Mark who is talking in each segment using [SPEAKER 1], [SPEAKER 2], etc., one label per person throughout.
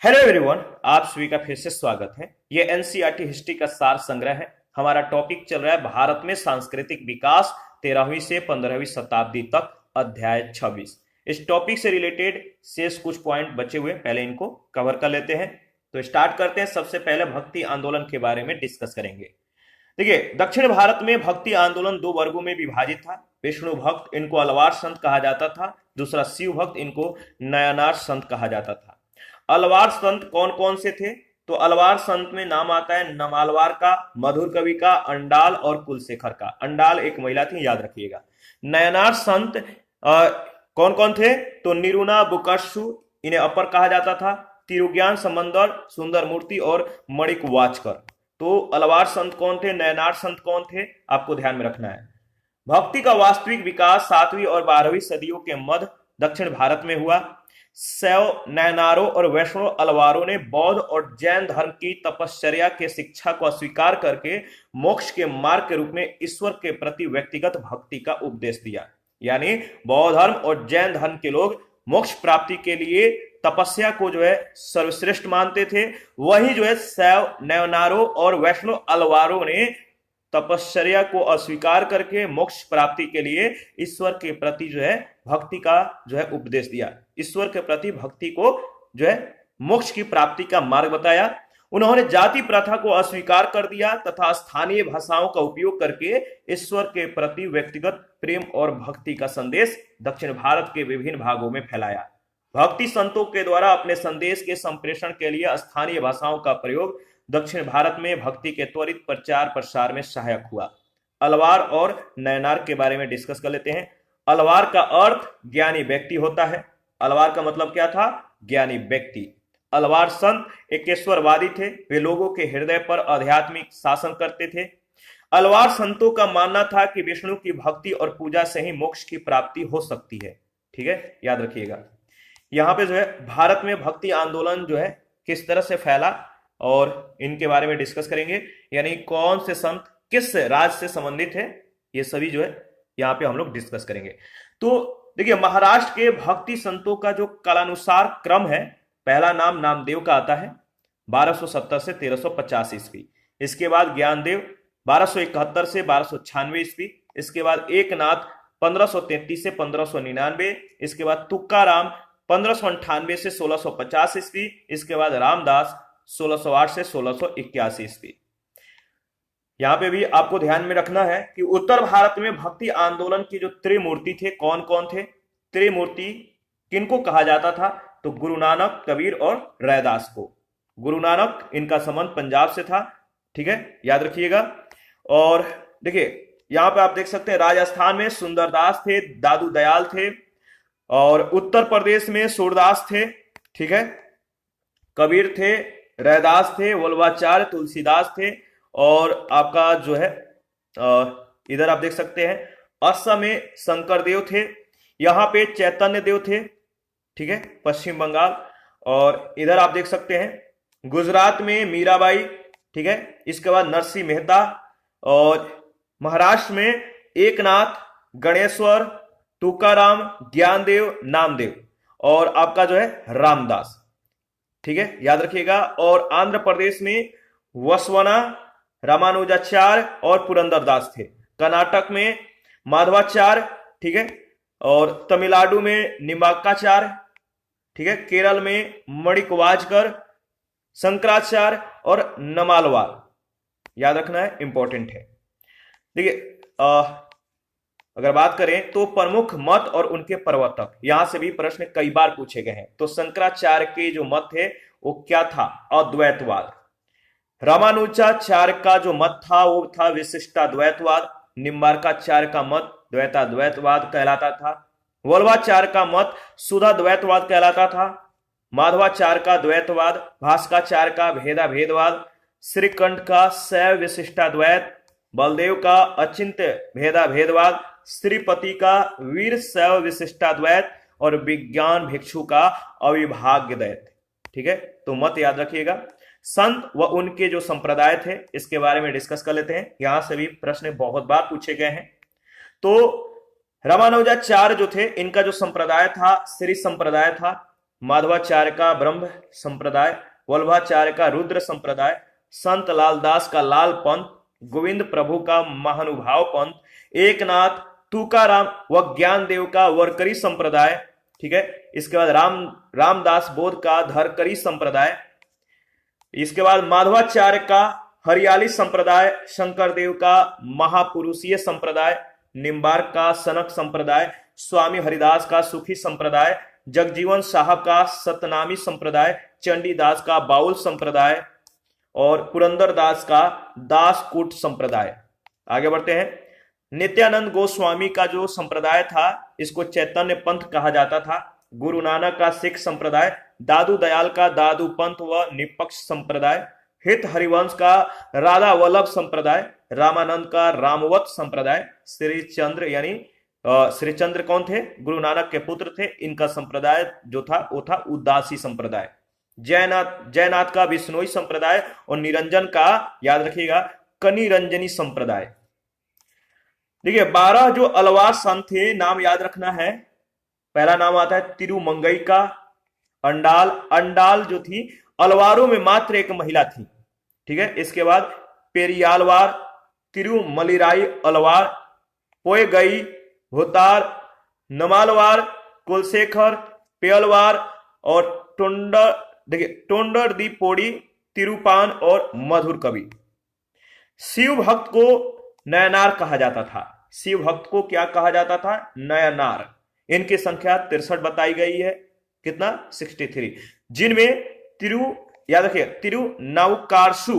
[SPEAKER 1] Hello everyone, आप सभी का फिर से स्वागत है। ये एनसीईआरटी हिस्ट्री का सार संग्रह है। हमारा टॉपिक चल रहा है भारत में सांस्कृतिक विकास 13वीं से 15वीं शताब्दी तक, अध्याय 26। इस टॉपिक से रिलेटेड शेष कुछ पॉइंट बचे हुए, पहले इनको कवर कर लेते हैं। तो स्टार्ट करते हैं। सबसे पहले भक्ति आंदोलन के बारे में डिस्कस करेंगे। देखिए, दक्षिण भारत में भक्ति आंदोलन दो वर्गों में विभाजित था। विष्णु भक्त, इनको अलवार संत कहा जाता था। दूसरा शिव भक्त, इनको नयनार संत कहा जाता था। अलवार संत कौन कौन से थे? तो अलवार संत में नाम आता है नमालवार का, मधुर कवि का, अंडाल और कुलशेखर का। अंडाल एक महिला थी, याद रखिएगा। नयनार संत कौन कौन थे? तो निरुना बुकशु, इन्हें अपर कहा जाता था। तिरुज्ञान समंदर, सुंदर मूर्ति और मणिक वाचकर। तो अलवार संत कौन थे, नयनार संत कौन थे, आपको ध्यान में रखना है। भक्ति का वास्तविक विकास 7वीं और 12वीं सदियों के मध्य दक्षिण भारत में हुआ। शैव नयनारों और वैष्णव अलवारों ने बौद्ध और जैन धर्म की तपश्चर्या के शिक्षा को अस्वीकार करके मोक्ष के मार्ग के रूप में ईश्वर के प्रति व्यक्तिगत भक्ति का उपदेश दिया। यानी बौद्ध धर्म और जैन धर्म के लोग मोक्ष प्राप्ति के लिए तपस्या को सर्वश्रेष्ठ मानते थे। वही शैव नयनारों और वैष्णव अलवारों ने तपश्चर्या को अस्वीकार करके मोक्ष प्राप्ति के लिए ईश्वर के प्रति भक्ति का उपदेश दिया। ईश्वर के प्रति भक्ति को मोक्ष की प्राप्ति का मार्ग बताया। उन्होंने जाति प्रथा को अस्वीकार कर दिया तथा स्थानीय भाषाओं का उपयोग करके ईश्वर के प्रति व्यक्तिगत प्रेम और भक्ति का संदेश दक्षिण भारत के विभिन्न भागों में फैलाया। भक्ति संतों के द्वारा अपने संदेश के संप्रेषण के लिए स्थानीय भाषाओं का प्रयोग दक्षिण भारत में भक्ति के त्वरित प्रचार प्रसार में सहायक हुआ। अलवार और नयनार के बारे में डिस्कस कर लेते हैं। अलवार का अर्थ ज्ञानी व्यक्ति होता है। अलवार का मतलब क्या था? ज्ञानी व्यक्ति। अलवार संत एकेश्वरवादी थे। वे लोगों के हृदय पर आध्यात्मिक शासन करते थे। अलवार संतों का मानना था कि विष्णु की भक्ति और पूजा से ही मोक्ष की प्राप्ति हो सकती है। ठीक है, याद रखिएगा। यहाँ पे भारत में भक्ति आंदोलन किस तरह से फैला और इनके बारे में डिस्कस करेंगे। यानी कौन से संत किस राज्य से संबंधित है, ये सभी यहाँ पे हम लोग डिस्कस करेंगे। तो देखिए, महाराष्ट्र के भक्ति संतों का जो कालानुसार क्रम है, पहला नाम नामदेव का आता है 1270 से 1350 ईस्वी। इसके बाद ज्ञानदेव 1271 से 1296 ईस्वी। इसके बाद एकनाथ 1533 से 1599। इसके बाद तुकाराम 1598 से 1650 ईस्वी। इसके बाद रामदास 1608 से 1681 ईस्वी। यहां पे भी आपको ध्यान में रखना है कि उत्तर भारत में भक्ति आंदोलन की जो त्रिमूर्ति थे, कौन कौन थे? त्रिमूर्ति किनको कहा जाता था? तो गुरु नानक, कबीर और रैदास को। गुरु नानक, इनका संबंध पंजाब से था। ठीक है, याद रखिएगा। और देखिए, यहां पे आप देख सकते हैं राजस्थान में सुंदरदास थे, दादू दयाल थे। और उत्तर प्रदेश में सूरदास थे। ठीक है, कबीर थे, रैदास थे, वल्लभाचार्य, तुलसीदास थे। और आपका इधर आप देख सकते हैं असम में शंकरदेव थे। यहां पे चैतन्य देव थे। ठीक है, पश्चिम बंगाल। और इधर आप देख सकते हैं गुजरात में मीराबाई। ठीक है, इसके बाद नरसिंह मेहता। और महाराष्ट्र में एकनाथ, गणेश्वर, तुकाराम, ज्ञानदेव, नामदेव और आपका रामदास। ठीक है, याद रखिएगा। और आंध्र प्रदेश में वसवना, रामानुजाचार्य और पुरंदरदास थे। कर्नाटक में माधवाचार्य। ठीक है, और तमिलनाडु में निम्बाकाचार्य। ठीक है, केरल में मणिकवाचकर, शंकराचार्य और नमालवार। याद रखना है, इंपॉर्टेंट है। देखिए, अगर बात करें तो प्रमुख मत और उनके प्रवर्तक, यहां से भी प्रश्न कई बार पूछे गए हैं। तो शंकराचार्य के जो मत थे वो क्या था? अद्वैतवाद। रामानुजाचार्य का जो मत था वो था विशिष्टाद्वैतवाद। निम्बार्काचार्य का मत द्वैताद्वैतवाद कहलाता था। वल्लभाचार्य का मत शुद्धाद्वैतवाद कहलाता था। माधवाचार्य का द्वैतवाद, भास्कराचार्य का भेदाभेदवाद, श्रीकंठ का शैव विशिष्टाद्वैत, बलदेव का अचिंत्य भेदाभेदवाद, श्रीपति का वीर शैव विशिष्टाद्वैत और विज्ञान भिक्षु का अविभाज्य द्वैत। ठीक है, तो मत याद रखिएगा। संत व उनके जो संप्रदाय थे, इसके बारे में डिस्कस कर लेते हैं। यहां से भी प्रश्न बहुत बार पूछे गए हैं। तो रामानुजाचार्य जो थे, इनका जो संप्रदाय था श्री संप्रदाय था। माधवाचार्य का ब्रह्म संप्रदाय, वल्लभाचार्य का रुद्र संप्रदाय, संत लालदास का लाल पंथ, गोविंद प्रभु का महानुभाव पंथ, एकनाथ तुकाराम व ज्ञानदेव का वरकरी संप्रदाय, ठीक है। इसके बाद रामदास बोध का धरकरी संप्रदाय, इसके बाद माधवाचार्य का हरियाली संप्रदाय, शंकरदेव का महापुरुषीय संप्रदाय, निम्बार्क का सनक संप्रदाय, स्वामी हरिदास का सुखी संप्रदाय, जगजीवन साहब का सतनामी संप्रदाय, चंडीदास का बाउल संप्रदाय और पुरंदर दास का दासकूट संप्रदाय। आगे बढ़ते हैं। नित्यानंद गोस्वामी का जो संप्रदाय था इसको चैतन्य पंथ कहा जाता था। गुरु नानक का सिख संप्रदाय, दादू दयाल का दादू पंथ व निष्पक्ष संप्रदाय, हित हरिवंश का राधा वल्लभ संप्रदाय, रामानंद का रामवत संप्रदाय, श्रीचंद्र यानी श्रीचंद्र कौन थे? गुरु नानक के पुत्र थे। इनका संप्रदाय जो था वो था उदासी संप्रदाय। जयनाथ का बिश्नोई संप्रदाय और निरंजन का याद रखिएगा कनिरंजनी संप्रदाय। देखिए 12 जो अलवार संत थे, नाम याद रखना है। पहला नाम आता है तिरुमंगई का। अंडाल जो थी अलवारों में मात्र एक महिला थी, ठीक है। इसके बाद पेरियालवार, तिरुमलिराई अलवार, पोएगई, भूतार, नमालवार, कुलशेखर, पेलवार और टोंडर दी पोड़ी, तिरुपान और मधुर कवि। शिव भक्त को नयनार कहा जाता था। शिव भक्त को क्या कहा जाता था? नयनार। इनकी संख्या 63 बताई गई है। कितना? 63। जिनमें याद रखिए तिरुनावकारसु,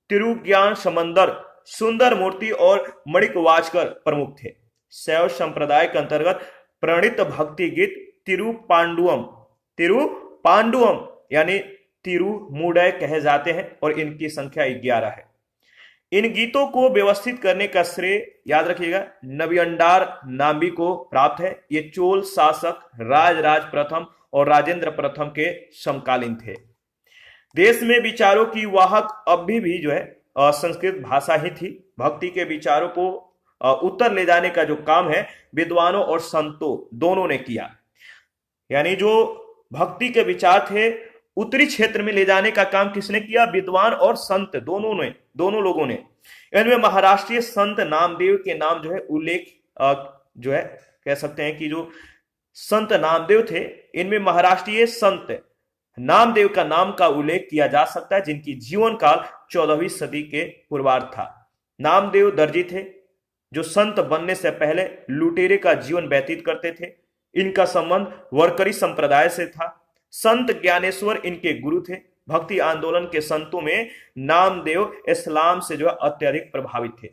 [SPEAKER 1] तिरु ज्ञान समंदर, सुंदर मूर्ति और मणिकवाचकर प्रमुख थे। शैव संप्रदाय के अंतर्गत प्रणीत भक्ति गीत तिरुपांडुवम यानी तिरुमुडय कहे जाते हैं और इनकी संख्या 11 है। इन गीतों को व्यवस्थित करने का श्रेय याद रखिएगा नबियंडार नाम्बी को प्राप्त है। ये चोल शासक राजराज प्रथम और राजेंद्र प्रथम के समकालीन थे। देश में विचारों की वाहक अभी भी जो है संस्कृत भाषा ही थी। भक्ति के विचारों को उत्तर ले जाने का जो काम है विद्वानों और संतों दोनों ने किया। यानी जो भक्ति के विचार थे उत्तरी क्षेत्र में ले जाने का काम किसने किया? विद्वान और संत दोनों लोगों ने। इनमें महाराष्ट्रीय संत नामदेव के नाम जो है उल्लेख जो है कह सकते हैं कि जो संत नामदेव थे इनमें महाराष्ट्रीय संत नामदेव का नाम का उल्लेख किया जा सकता है, जिनकी जीवन काल 14वीं सदी के पूर्वार्ध था। नामदेव दर्जी थे जो संत बनने से पहले लुटेरे का जीवन व्यतीत करते थे। इनका संबंध वरकरी संप्रदाय से था। संत ज्ञानेश्वर इनके गुरु थे। भक्ति आंदोलन के संतों में नामदेव इस्लाम से जो अत्यधिक प्रभावित थे।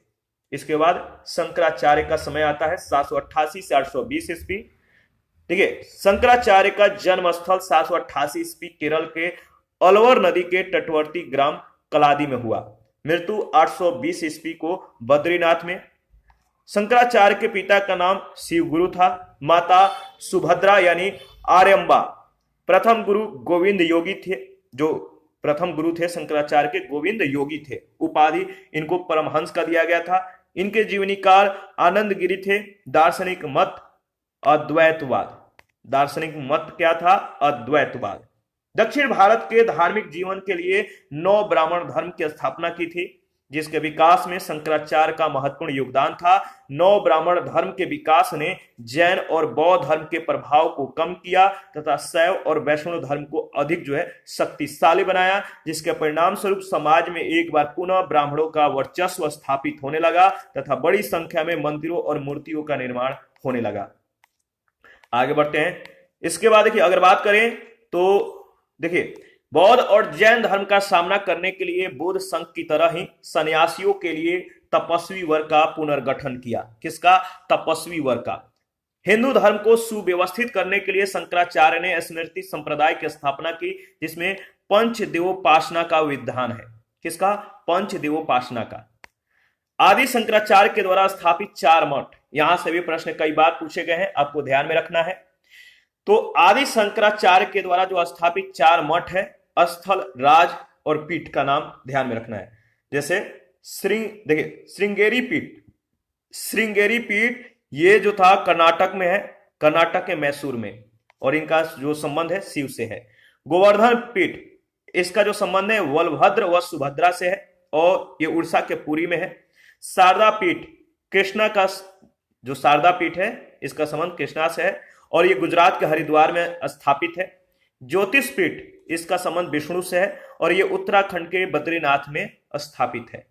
[SPEAKER 1] इसके बाद शंकराचार्य का समय आता है 788 से 820 ईस्वी। ठीक है, शंकराचार्य का जन्म स्थल 788 ईस्वी केरल के अलवर नदी के तटवर्ती ग्राम कलादी में हुआ। मृत्यु 820 ईस्वी को बद्रीनाथ में। शंकराचार्य के पिता का नाम शिव गुरु था, माता सुभद्रा यानी आर्यम्बा। प्रथम गुरु गोविंद योगी थे, जो प्रथम गुरु थे शंकराचार्य के गोविंद योगी थे। उपाधि इनको परमहंस का दिया गया था। इनके जीवनी काल आनंद गिरी थे। दार्शनिक मत अद्वैतवाद। दार्शनिक मत क्या था? अद्वैतवाद। दक्षिण भारत के धार्मिक जीवन के लिए 9 ब्राह्मण धर्म की स्थापना की थी, जिसके विकास में शंकराचार्य का महत्वपूर्ण योगदान था। 9 ब्राह्मण धर्म के विकास ने जैन और बौद्ध धर्म के प्रभाव को कम किया तथा शैव और वैष्णव धर्म को अधिक जो है शक्तिशाली बनाया, जिसके परिणाम स्वरूप समाज में एक बार पुनः ब्राह्मणों का वर्चस्व स्थापित होने लगा तथा बड़ी संख्या में मंदिरों और मूर्तियों का निर्माण होने लगा। आगे बढ़ते हैं। इसके बाद देखिए, अगर बात करें तो देखिए बौद्ध और जैन धर्म का सामना करने के लिए बौद्ध संघ की तरह ही सन्यासियों के लिए तपस्वी वर्ग का पुनर्गठन किया। किसका? तपस्वी वर्ग का। हिंदू धर्म को सुव्यवस्थित करने के लिए शंकराचार्य ने स्मृति संप्रदाय की स्थापना की, जिसमें पंचदेवोपासना का विधान है। किसका? पंचदेवोपासना का। आदि शंकराचार्य के द्वारा स्थापित 4 मठ। यहां से भी प्रश्न कई बार पूछे गए हैं, आपको ध्यान में रखना है। तो आदि शंकराचार्य के द्वारा जो स्थापित 4 मठ है, स्थल, राज और पीठ का नाम ध्यान में रखना है। जैसे देखिए श्रृंगेरी पीठ। श्रृंगेरी पीठ ये जो था कर्नाटक में है, कर्नाटक के मैसूर में। और इनका जो संबंध है शिव से है। गोवर्धन पीठ, इसका जो संबंध है बलभद्र व सुभद्रा से है और ये उड़ीसा के पुरी में है। शारदा पीठ, कृष्णा का जो शारदा पीठ है इसका संबंध कृष्णा से है और ये गुजरात के हरिद्वार में स्थापित है। ज्योतिष पीठ, इसका संबंध विष्णु से है और ये उत्तराखंड के बद्रीनाथ में स्थापित है।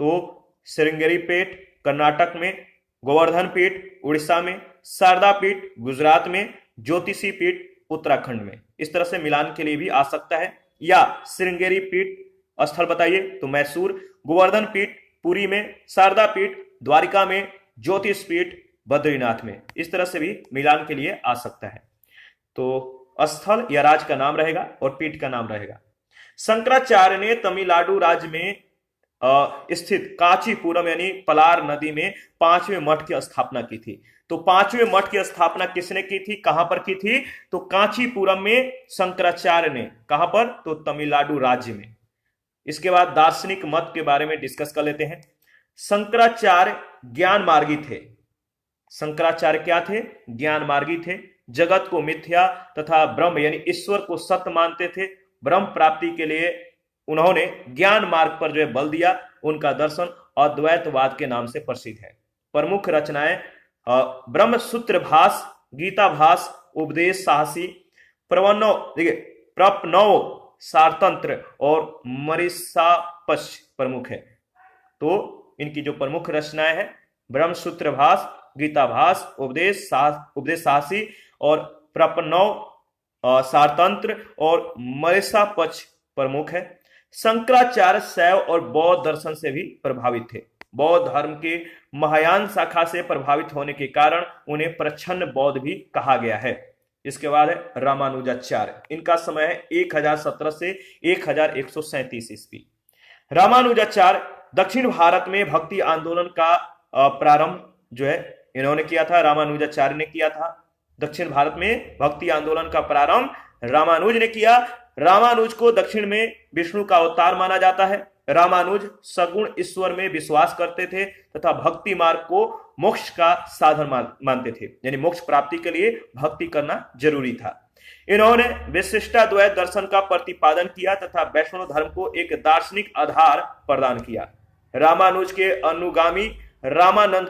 [SPEAKER 1] तो श्रृंगेरी पीठ कर्नाटक में, गोवर्धन पीठ उड़ीसा में, शारदा पीठ गुजरात में, ज्योतिषी पीठ उत्तराखंड में। इस तरह से मिलान के लिए भी आ सकता है। या श्रृंगेरी पीठ स्थल बताइए तो मैसूर, गोवर्धन पीठ पुरी में, शारदा पीठ द्वारिका में, ज्योतिष पीठ बद्रीनाथ में। इस तरह से भी मिलान के लिए आ सकता है। तो स्थल या राज्य का नाम रहेगा और पीठ का नाम रहेगा। शंकराचार्य ने तमिलनाडु राज्य में स्थित कांचीपुरम यानी पलार नदी में 5वें मठ की स्थापना की थी। तो 5वें मठ की स्थापना किसने की थी, कहां पर की थी? तो कांचीपुरम में शंकराचार्य ने। कहां पर? तो तमिलनाडु राज्य में। इसके बाद दार्शनिक मत के बारे में डिस्कस कर लेते हैं। शंकराचार्य ज्ञान मार्गी थे। शंकराचार्य क्या थे? ज्ञान मार्गी थे। जगत को मिथ्या तथा ब्रह्म यानी ईश्वर को सत्य मानते थे। ब्रह्म प्राप्ति के लिए उन्होंने ज्ञान मार्ग पर जो है बल दिया। उनका दर्शन अद्वैतवाद के नाम से प्रसिद्ध है। प्रमुख रचनाएं ब्रह्म सूत्र भाष, गीता भाष, उपदेश साहसी, प्रपनव सारतंत्र और मरीसापश प्रमुख है। तो इनकी जो प्रमुख रचनाएं हैं ब्रह्म सूत्र भाष, गीता भाष, उपदेश साहसी और प्रपनव सारतंत्र और मरीसापच प्रमुख है। शंकराचार्य शैव और बौद्ध दर्शन से भी प्रभावित थे। बौद्ध धर्म के महायान शाखा से प्रभावित होने के कारण उन्हें प्रच्छन्न बौद्ध भी कहा गया है। इसके बाद है रामानुजाचार्य। इनका समय है 1017 से 1137 ईस्वी। रामानुजाचार्य दक्षिण भारत में भक्ति आंदोलन का प्रारंभ जो है इन्होंने किया था, रामानुजाचार्य ने किया था। दक्षिण भारत में भक्ति आंदोलन का प्रारंभ रामानुज ने किया। रामानुज को दक्षिण में विष्णु का अवतार माना जाता है। रामानुज सगुण ईश्वर में विश्वास करते थे तथा भक्ति मार्ग को मोक्ष का साधन मानते थे, यानी मोक्ष प्राप्ति के लिए भक्ति करना जरूरी था। इन्होंने विशिष्टाद्वैत दर्शन का प्रतिपादन किया तथा वैष्णव धर्म को एक दार्शनिक आधार प्रदान किया। रामानुज के अनुगामी रामानंद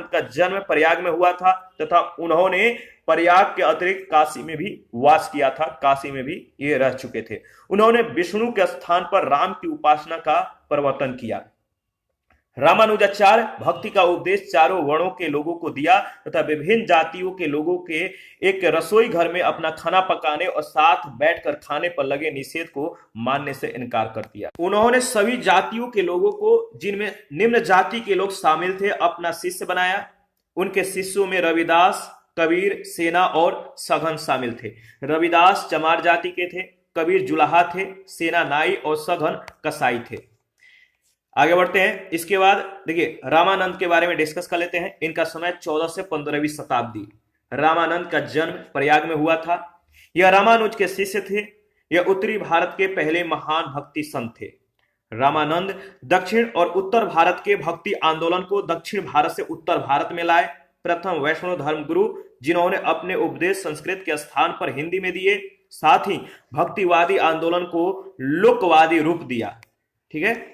[SPEAKER 1] का जन्म प्रयाग में हुआ था तथा उन्होंने प्रयाग के अतिरिक्त काशी में भी वास किया था। काशी में भी ये रह चुके थे। उन्होंने विष्णु के स्थान पर राम की उपासना का प्रवर्तन किया। रामानुजाचार्य भक्ति का उपदेश चारों वर्णों के लोगों को दिया तथा विभिन्न जातियों के लोगों के एक रसोई घर में अपना खाना पकाने और साथ बैठकर खाने पर लगे निषेध को मानने से इनकार कर दिया। उन्होंने सभी जातियों के लोगों को, जिनमें निम्न जाति के लोग शामिल थे, अपना शिष्य बनाया। उनके शिष्यों में रविदास, कबीर, सेना और सघन शामिल थे। रविदास चमार जाति के थे, कबीर जुलाहा थे, सेना नाई और सघन कसाई थे। आगे बढ़ते हैं। इसके बाद देखिए रामानंद के बारे में डिस्कस कर लेते हैं। इनका समय 14 से 15वीं शताब्दी। रामानंद का जन्म प्रयाग में हुआ था। यह रामानुज के शिष्य थे। यह उत्तरी भारत के पहले महान भक्ति संत थे। रामानंद दक्षिण और उत्तर भारत के भक्ति आंदोलन को दक्षिण भारत से उत्तर भारत में लाए। प्रथम वैष्णव धर्म गुरु जिन्होंने अपने उपदेश संस्कृत के स्थान पर हिंदी में दिए, साथ ही भक्तिवादी आंदोलन को लोकवादी रूप दिया। ठीक है।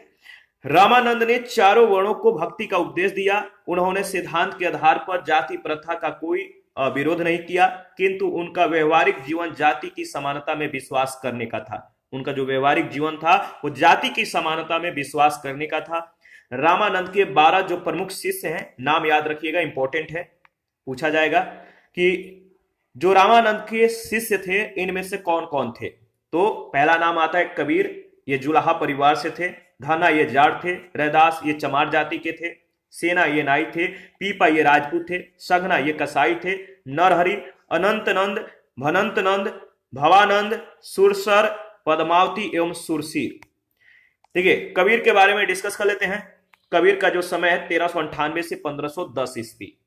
[SPEAKER 1] रामानंद ने चारों वर्णों को भक्ति का उपदेश दिया। उन्होंने सिद्धांत के आधार पर जाति प्रथा का कोई विरोध नहीं किया, किंतु उनका व्यवहारिक जीवन जाति की समानता में विश्वास करने का था। उनका जो व्यवहारिक जीवन था वो जाति की समानता में विश्वास करने का था। रामानंद के 12 जो प्रमुख शिष्य हैं, नाम याद रखिएगा, इंपॉर्टेंट है, पूछा जाएगा कि जो रामानंद के शिष्य थे इनमें से कौन कौन थे। तो पहला नाम आता है कबीर, ये जुलाहा परिवार से थे। धना ये जाट थे। रैदास ये चमार जाति के थे। सेना ये नाई थे। पीपा ये राजपूत थे। सघना ये कसाई थे। नरहरि, अनंतनंद, भनंतनंद, भवानंद, सुरसर, पद्मावती एवं सुरसीर। देखिए कबीर के बारे में डिस्कस कर लेते हैं। कबीर का जो समय है 1398 से 1510 ईस्वी।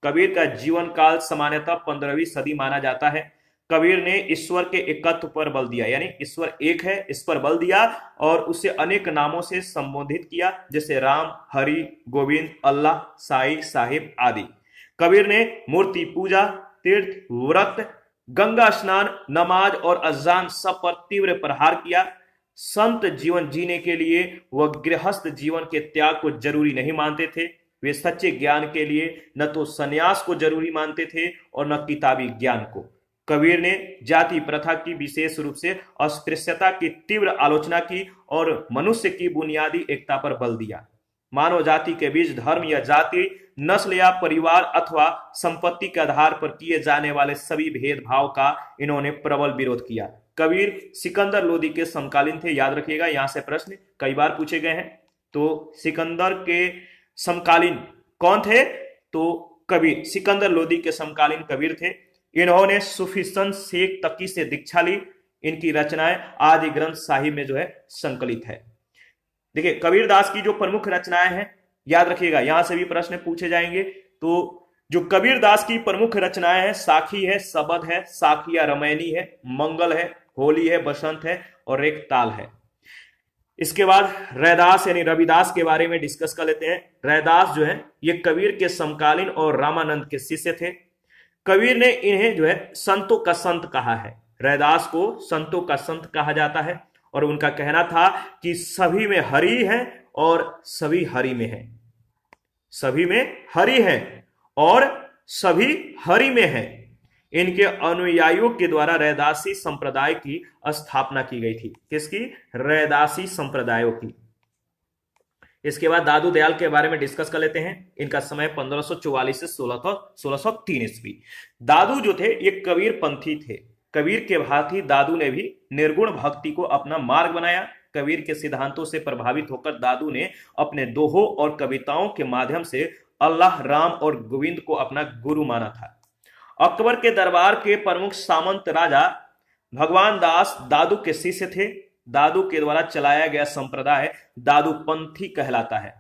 [SPEAKER 1] कबीर का जीवन काल सामान्यतः 15वीं सदी माना जाता है। कबीर ने ईश्वर के एकत्व पर बल दिया, यानी ईश्वर एक है इस पर बल दिया और उसे अनेक नामों से संबोधित किया, जैसे राम, हरि, गोविंद, अल्लाह, साईं, साहिब आदि। कबीर ने मूर्ति पूजा, तीर्थ, व्रत, गंगा स्नान, नमाज और अजान सब पर तीव्र प्रहार किया। संत जीवन जीने के लिए वह गृहस्थ जीवन के त्याग को जरूरी नहीं मानते थे। वे सच्चे ज्ञान के लिए न तो संन्यास को जरूरी मानते थे और न किताबी ज्ञान को। कबीर ने जाति प्रथा की, विशेष रूप से अस्पृश्यता की तीव्र आलोचना की और मनुष्य की बुनियादी एकता पर बल दिया। मानव जाति के बीच धर्म या जाति, नस्ल या परिवार अथवा संपत्ति के आधार पर किए जाने वाले सभी भेदभाव का इन्होंने प्रबल विरोध किया। कबीर सिकंदर लोदी के समकालीन थे, याद रखिएगा, यहां से प्रश्न कई बार पूछे गए हैं। तो सिकंदर के समकालीन कौन थे? तो कबीर, सिकंदर लोदी के समकालीन कबीर थे। इन्होंने सूफी संत शेख तकी से दीक्षा ली। इनकी रचनाएं आदि ग्रंथ साहिब में जो है संकलित है। देखिए, कबीरदास की जो प्रमुख रचनाएं हैं, याद रखिएगा, यहां से भी प्रश्न पूछे जाएंगे। तो जो कबीरदास की प्रमुख रचनाएं हैं, साखी है, सबद है, साखिया रमैनी है, मंगल है, होली है, बसंत है और एक ताल है। इसके बाद रैदास यानी रविदास के बारे में डिस्कस कर लेते हैं। रैदास जो है ये कबीर के समकालीन और रामानंद के शिष्य थे। कबीर ने इन्हें जो है संतों का संत कहा है। रैदास को संतों का संत कहा जाता है और उनका कहना था कि सभी में हरि है और सभी हरि में है। सभी में हरि है और सभी हरि में है। इनके अनुयायियों के द्वारा रैदासी संप्रदाय की स्थापना की गई थी। किसकी? रैदासी संप्रदायों की। इसके बाद दादू दयाल के बारे में डिस्कस कर लेते हैं। इनका समय 1544 से 1603 ईस्वी। दादू जो थे ये कबीर पंथी थे। कबीर के भांति दादू ने भी निर्गुण भक्ति को अपना मार्ग बनाया। कबीर के सिद्धांतों से प्रभावित होकर दादू ने अपने दोहों और कविताओं के माध्यम से अल्लाह, राम और गोविंद को अपना गुरु माना था। अकबर के दरबार के प्रमुख सामंत राजा भगवान दास दादू के शिष्य थे। दादू के द्वारा चलाया गया संप्रदाय दादू पंथी कहलाता है।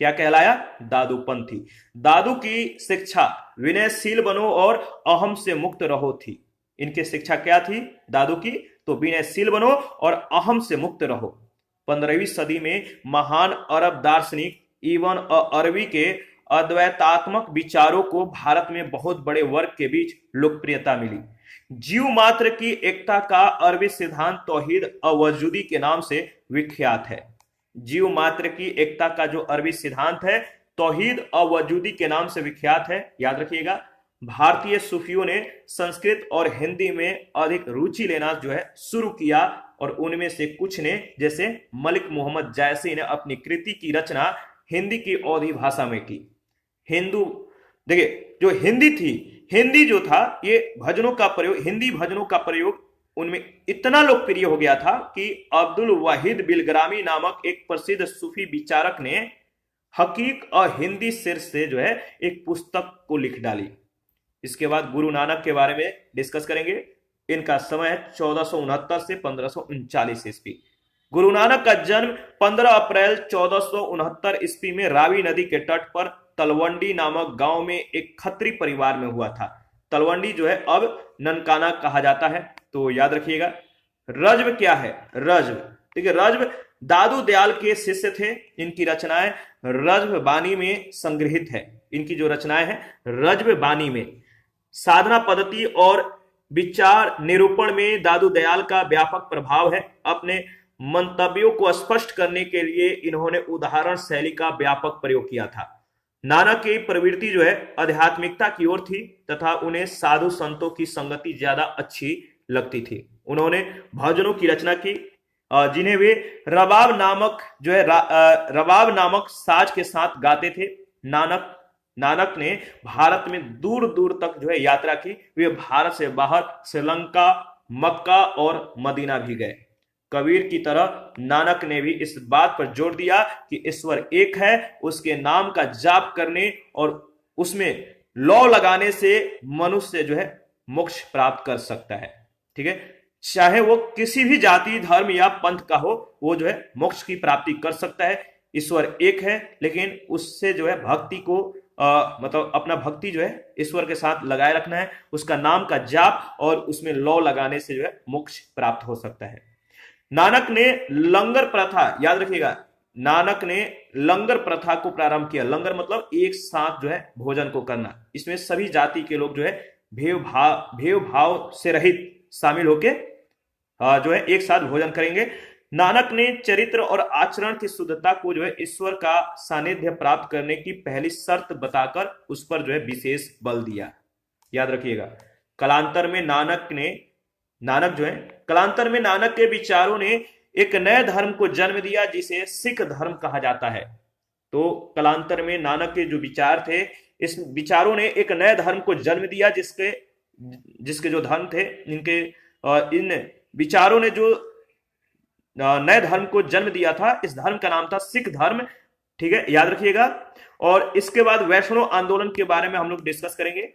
[SPEAKER 1] क्या कहलाया? दादू पंथी। दादू की शिक्षा विनयशील बनो और अहम से मुक्त रहो थी। इनकी शिक्षा क्या थी दादू की? तो विनयशील बनो और अहम से मुक्त रहो। 15वीं सदी में महान अरब दार्शनिक इब्न अरबी के अद्वैतात्मक विचारों को भारत में बहुत बड़े वर्ग के बीच लोकप्रियता मिली। जीव मात्र की एकता का अरबी सिद्धांत तौहीद अवजूदी के नाम से विख्यात है। जीव मात्र की एकता का जो अरबी सिद्धांत है तौहीद अवजूदी के नाम से विख्यात है, याद रखिएगा। भारतीय सूफियों ने संस्कृत और हिंदी में अधिक रुचि लेना जो है शुरू किया और उनमें से कुछ ने, जैसे मलिक मोहम्मद जायसी ने, अपनी कृति की रचना हिंदी की अवधी भाषा में की। हिंदू देखिए, जो हिंदी थी, हिंदी जो था ये भजनों का प्रयोग, हिंदी भजनों का प्रयोग उनमें इतना लोकप्रिय हो गया था कि अब्दुल वाहिद बिलग्रामी नामक एक प्रसिद्ध सूफी विचारक ने हकीक और हिंदी शीर्ष से जो है एक पुस्तक को लिख डाली। इसके बाद गुरु नानक के बारे में डिस्कस करेंगे। इनका समय 1469 से 1539 ईस्वी। गुरु नानक का जन्म 15 अप्रैल 1469 ईस्वी में रावी नदी के तट पर तलवंडी नामक गांव में एक खत्री परिवार में हुआ था। तलवंडी जो है अब ननकाना कहा जाता है, तो याद रखिएगा। रज्व क्या है? रज्व, ठीक है, रज्व दादू दयाल के शिष्य थे। इनकी रचनाएं रज्व बानी में संग्रहित है। इनकी जो रचनाएं हैं रज्व बानी में साधना पद्धति और विचार निरूपण में दादू दयाल का व्यापक प्रभाव है। अपने मंतव्यों को स्पष्ट करने के लिए इन्होंने उदाहरण शैली का व्यापक प्रयोग किया था। नानक की प्रवृत्ति जो है आध्यात्मिकता की ओर थी तथा उन्हें साधु संतों की संगति ज्यादा अच्छी लगती थी। उन्होंने भजनों की रचना की जिन्हें वे रबाब नामक साज के साथ गाते थे। नानक ने भारत में दूर दूर तक जो है यात्रा की। वे भारत से बाहर श्रीलंका, मक्का और मदीना भी गए। कबीर की तरह नानक ने भी इस बात पर जोर दिया कि ईश्वर एक है, उसके नाम का जाप करने और उसमें लौ लगाने से मनुष्य जो है मोक्ष प्राप्त कर सकता है। ठीक है, चाहे वो किसी भी जाति, धर्म या पंथ का हो, वो जो है मोक्ष की प्राप्ति कर सकता है। ईश्वर एक है, लेकिन उससे जो है भक्ति को मतलब अपना भक्ति जो है ईश्वर के साथ लगाए रखना है, उसका नाम का जाप और उसमें लौ लगाने से जो है मोक्ष प्राप्त हो सकता है। नानक ने लंगर प्रथा, याद रखिएगा, नानक ने लंगर प्रथा को प्रारंभ किया। लंगर मतलब एक साथ जो है भोजन को करना। इसमें सभी जाति के लोग जो है भेव भाव से रहित शामिल होके जो है एक साथ भोजन करेंगे। नानक ने चरित्र और आचरण की शुद्धता को जो है ईश्वर का सानिध्य प्राप्त करने की पहली शर्त बताकर उस पर जो है विशेष बल दिया। याद रखिएगा, कालांतर में नानक के विचारों ने एक नए धर्म को जन्म दिया जिसे सिख धर्म कहा जाता है। तो कालांतर में नानक के जो विचार थे, इस विचारों ने एक नए धर्म को जन्म दिया जिसके जो धर्म थे, इन विचारों ने जो नए धर्म को जन्म दिया था, इस धर्म का नाम था सिख धर्म। ठीक है, याद रखिएगा। और इसके बाद वैष्णव आंदोलन के बारे में हम लोग डिस्कस करेंगे।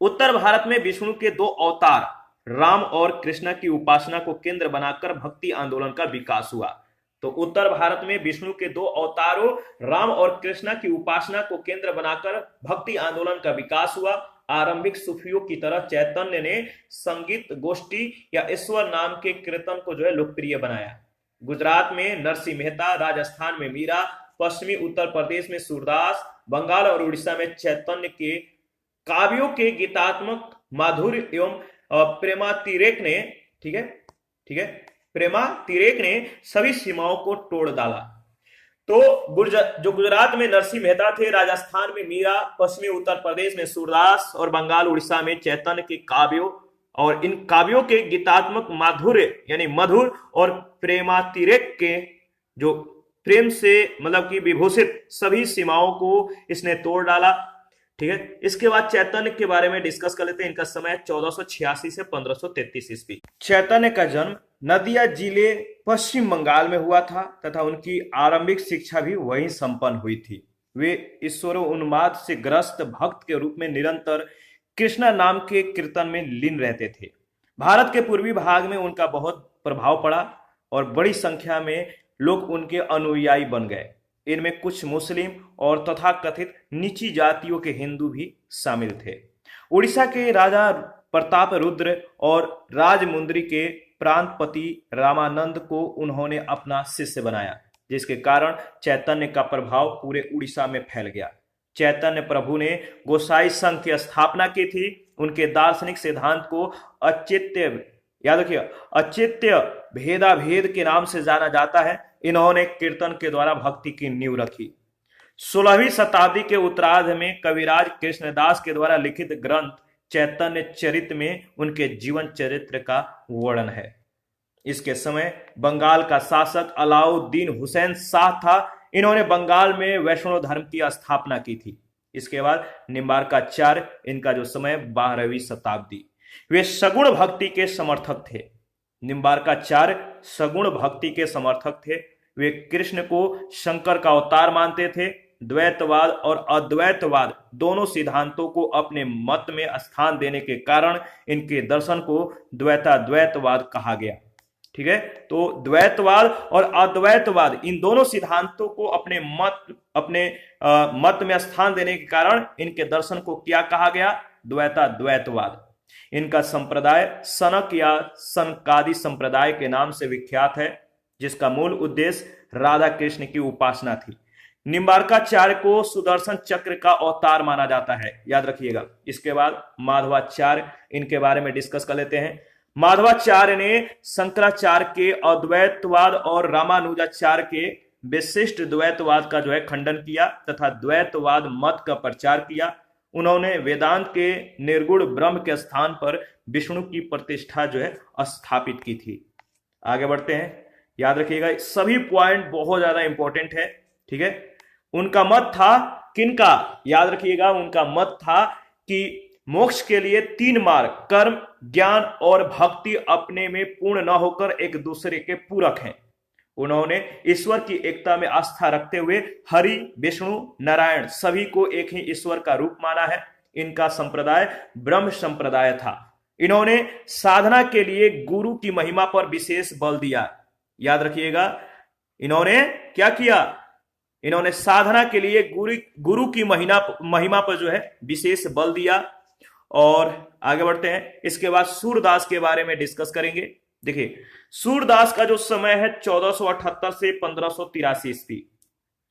[SPEAKER 1] उत्तर भारत में विष्णु के दो अवतार राम और कृष्ण की उपासना को केंद्र बनाकर भक्ति आंदोलन का विकास हुआ। तो उत्तर भारत में विष्णु के दो अवतारों राम और कृष्ण की उपासना को केंद्र बनाकर भक्ति आंदोलन का विकास हुआ। आरंभिक सूफियों की तरह चैतन्य ने संगीत गोष्ठी या ईश्वर नाम के कीर्तन को जो है लोकप्रिय बनाया। गुजरात में नरसिंह मेहता, राजस्थान में मीरा, पश्चिमी उत्तर प्रदेश में सूरदास, बंगाल और उड़ीसा में चैतन्य के काव्यों के गीतात्मक माधुर्य एवं प्रेमातिरेक ने सभी सीमाओं को तोड़ डाला। तो जो गुजरात में नरसिंह मेहता थे, राजस्थान में मीरा, पश्चिमी उत्तर प्रदेश में सूरदास और बंगाल उड़ीसा में चैतन्य के काव्यों और इन काव्यों के गीतात्मक माधुर्य यानी मधुर और प्रेमातिरेक के जो प्रेम से मतलब कि विभूषित सभी सीमाओं को इसने तोड़ डाला। ठीक है, इसके बाद चैतन्य के बारे में डिस्कस कर लेते हैं। इनका समय 1486 से 1533 ईस्वी। चैतन्य का जन्म नदिया जिले पश्चिम बंगाल में हुआ था तथा उनकी आरंभिक शिक्षा भी वहीं संपन्न हुई थी। वे ईश्वर उन्माद से ग्रस्त भक्त के रूप में निरंतर कृष्णा नाम के कीर्तन में लीन रहते थे। भारत के पूर्वी भाग में उनका बहुत प्रभाव पड़ा और बड़ी संख्या में लोग उनके अनुयायी बन गए। इनमें कुछ मुस्लिम और तथाकथित नीची जातियों के हिंदू भी शामिल थे। उड़ीसा के राजा प्रताप रुद्र और राजमुंद्री के प्रांतपति रामानंद को उन्होंने अपना शिष्य बनाया, जिसके कारण चैतन्य का प्रभाव पूरे उड़ीसा में फैल गया। चैतन्य प्रभु ने गोसाई संघ की स्थापना की थी। उनके दार्शनिक सिद्धांत को अचित्य, याद रखिए, अचित्य भेदाभेद के नाम से जाना जाता है। इन्होंने कीर्तन के द्वारा भक्ति की नींव रखी। 16वीं शताब्दी के उत्तरार्ध में कविराज कृष्णदास के द्वारा लिखित ग्रंथ चैतन्य चरित में उनके जीवन चरित्र का वर्णन है। इसके समय बंगाल का शासक अलाउद्दीन हुसैन शाह था। इन्होंने बंगाल में वैष्णव धर्म की स्थापना की थी। इसके बाद निम्बार्काचार्य, इनका जो समय 12वीं शताब्दी, वे सगुण भक्ति के समर्थक थे। निम्बार्काचार्य सगुण भक्ति के समर्थक थे। वे कृष्ण को शंकर का अवतार मानते थे। द्वैतवाद और अद्वैतवाद दोनों सिद्धांतों को अपने मत में स्थान देने के कारण इनके दर्शन को द्वैताद्वैतवाद कहा गया। ठीक है, तो द्वैतवाद और अद्वैतवाद इन दोनों सिद्धांतों को अपने मत में स्थान देने के कारण इनके दर्शन को क्या कहा गया? द्वैताद्वैतवाद। इनका संप्रदाय सनक या सनकादि संप्रदाय के नाम से विख्यात है, जिसका मूल उद्देश्य राधा कृष्ण की उपासना थी। निम्बार्काचार्य को सुदर्शन चक्र का अवतार माना जाता है, याद रखिएगा। इसके बाद माधवाचार्य, इनके बारे में डिस्कस कर लेते हैं। माधवाचार्य ने शंकराचार्य के अद्वैतवाद और रामानुजाचार्य के विशिष्ट द्वैतवाद का जो है खंडन किया तथा द्वैतवाद मत का प्रचार किया। उन्होंने वेदांत के निर्गुण ब्रह्म के स्थान पर विष्णु की प्रतिष्ठा जो है स्थापित की थी। आगे बढ़ते हैं, याद रखिएगा, सभी पॉइंट बहुत ज्यादा इंपॉर्टेंट है। ठीक है, उनका मत था, किनका? याद रखिएगा, उनका मत था कि मोक्ष के लिए 3 मार्ग कर्म, ज्ञान और भक्ति अपने में पूर्ण न होकर एक दूसरे के पूरक हैं। उन्होंने ईश्वर की एकता में आस्था रखते हुए हरि, विष्णु, नारायण सभी को एक ही ईश्वर का रूप माना है। इनका संप्रदाय ब्रह्म संप्रदाय था। इन्होंने साधना के लिए गुरु की महिमा पर विशेष बल दिया। याद रखिएगा, इन्होंने क्या किया? इन्होंने साधना के लिए गुरु की महिमा पर जो है विशेष बल दिया। और आगे बढ़ते हैं, इसके बाद सूरदास के बारे में डिस्कस करेंगे। देखिए, सूरदास का जो समय है 1478 से 1583 ईस्वी।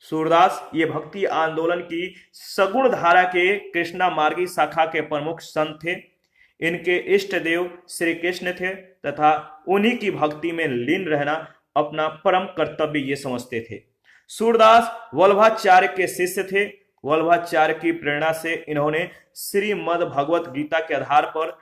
[SPEAKER 1] सूरदास ये भक्ति आंदोलन की सगुण धारा के कृष्णा मार्गी शाखा के प्रमुख संत थे। इनके इष्ट देव श्री कृष्ण थे तथा उन्हीं की भक्ति में लीन रहना अपना परम कर्तव्य ये समझते थे। सूरदास वल्लभाचार्य के शिष्य थे। वल्लभाचार्य की प्रेरणा से इन्होंने श्रीमद् भगवत गीता के आधार पर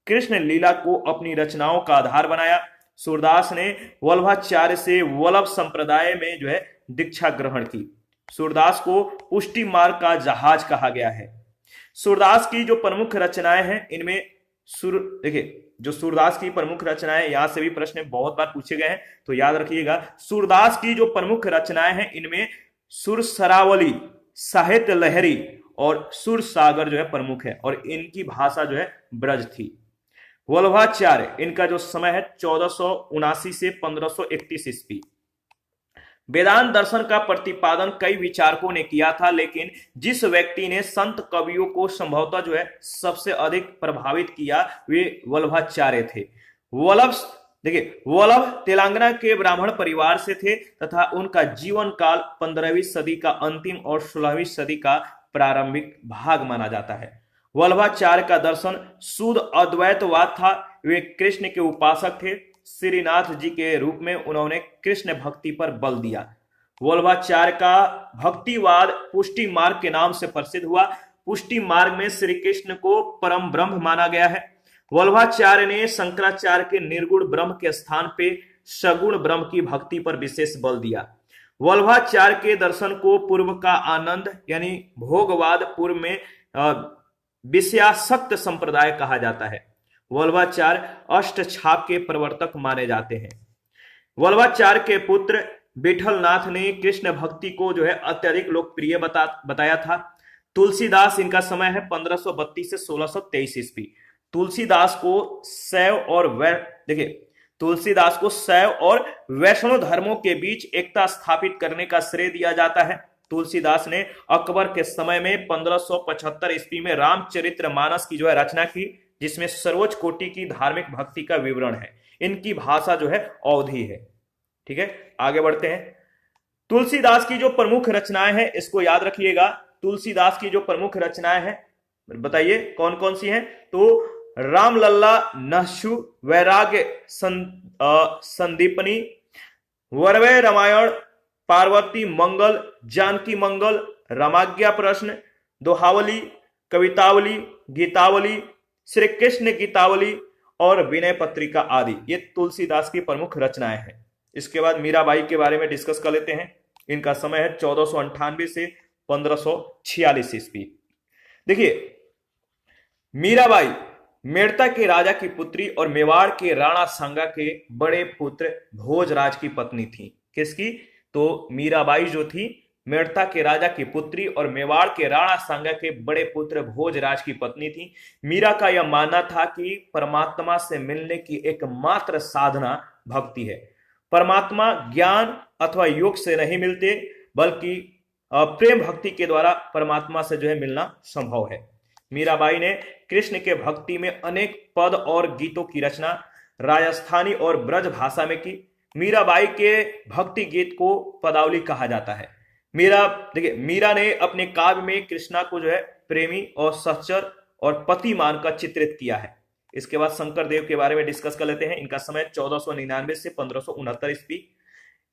[SPEAKER 1] कृष्ण लीला को अपनी रचनाओं का आधार बनाया। सूरदास ने वल्लभाचार्य से वल्लभ संप्रदाय में जो है दीक्षा ग्रहण की। सूरदास को पुष्टि मार्ग का जहाज कहा गया है। सूरदास की जो प्रमुख रचनाएं हैं इनमें देखिए, जो सूरदास की प्रमुख रचनाएं, यहां से भी प्रश्न बहुत बार पूछे गए हैं तो याद रखिएगा। सूरदास की जो प्रमुख रचनाएं हैं इनमें सुर सरावली, साहित्य लहरी और सुर सागर जो है प्रमुख है और इनकी भाषा जो है ब्रज थी। वल्लभाचार्य इनका जो समय है 1479 से 1531 ईस्वी। वेदांत दर्शन का प्रतिपादन कई विचारकों ने किया था, लेकिन जिस व्यक्ति ने संत कवियों को संभवतः जो है सबसे अधिक प्रभावित किया वे वल्लभाचार्य थे। वल्लभ तेलंगाना के ब्राह्मण परिवार से थे तथा उनका जीवन काल 15वीं सदी का अंतिम और 16वीं सदी का प्रारंभिक भाग माना जाता है। वल्लभाचार्य का दर्शन शुद्ध अद्वैतवाद था। वे कृष्ण के उपासक थे। श्रीनाथ जी के रूप में उन्होंने कृष्ण भक्ति पर बल दिया। वल्लभाचार्य का भक्तिवाद पुष्टि मार्ग के नाम से प्रसिद्ध हुआ। पुष्टि मार्ग में श्री कृष्ण को परम ब्रह्म माना गया है। वल्लभाचार्य ने शंकराचार्य के निर्गुण ब्रह्म के स्थान पे सगुण ब्रह्म की भक्ति पर विशेष बल दिया। वल्लभाचार्य के दर्शन को पूर्व का आनंद यानी भोगवाद, पूर्व में विषयासक्त संप्रदाय कहा जाता है। वल्लभाचार्य अष्ट छाप के प्रवर्तक माने जाते हैं। वल्लभाचार्य के पुत्र विठलनाथ ने कृष्ण भक्ति को जो है अत्यधिक लोकप्रिय बताया था। तुलसीदास इनका समय है 1532 से 1623 ईस्वी। तुलसीदास को शैव और वैष्णव धर्मों के बीच एकता स्थापित करने का श्रेय दिया जाता है। तुलसीदास ने अकबर के समय में 1575 ईस्वी में रामचरितमानस की जो है रचना की, जिसमें सर्वोच्च कोटि की धार्मिक भक्ति का विवरण है। इनकी भाषा जो है अवधी है। ठीक है, आगे बढ़ते हैं। तुलसीदास की जो प्रमुख रचनाएं हैं इसको याद रखिएगा। तुलसीदास की जो प्रमुख रचनाएं हैं बताइए कौन कौन सी हैं। तो रामलल्ला, नहशु, वैराग्य संदीपनी, वरवै रामायण, पार्वती मंगल, जानकी मंगल, रामाज्ञा प्रश्न, दोहावली, कवितावली, गीतावली, श्री कृष्ण गीतावली और विनय पत्रिका आदि, ये तुलसीदास की प्रमुख रचनाएं हैं। इसके बाद मीराबाई के बारे में डिस्कस कर लेते हैं। इनका समय है 1498 से 1546 ईस्वी। देखिए, मीराबाई मेड़ता के राजा की पुत्री और मेवाड़ के राणा सांगा के बड़े पुत्र भोजराज की पत्नी थी। किसकी? तो मीराबाई जो थी मेड़ता के राजा की पुत्री और मेवाड़ के राणा सांगा के बड़े पुत्र भोजराज की पत्नी थी। मीरा का यह मानना था कि परमात्मा से मिलने की एकमात्र साधना भक्ति है। परमात्मा ज्ञान अथवा योग से नहीं मिलते, बल्कि प्रेम भक्ति के द्वारा परमात्मा से जो है मिलना संभव है। मीराबाई ने कृष्ण के भक्ति में अनेक पद और गीतों की रचना राजस्थानी और ब्रज भाषा में की। मीराबाई के भक्ति गीत को पदावली कहा जाता है। मीरा ने अपने काव्य में कृष्णा को जो है प्रेमी और सच्चर और पति मानकर चित्रित किया है। इसके बाद शंकर देव के बारे में डिस्कस कर लेते हैं। इनका समय 1499 से 1569 ईस्वी।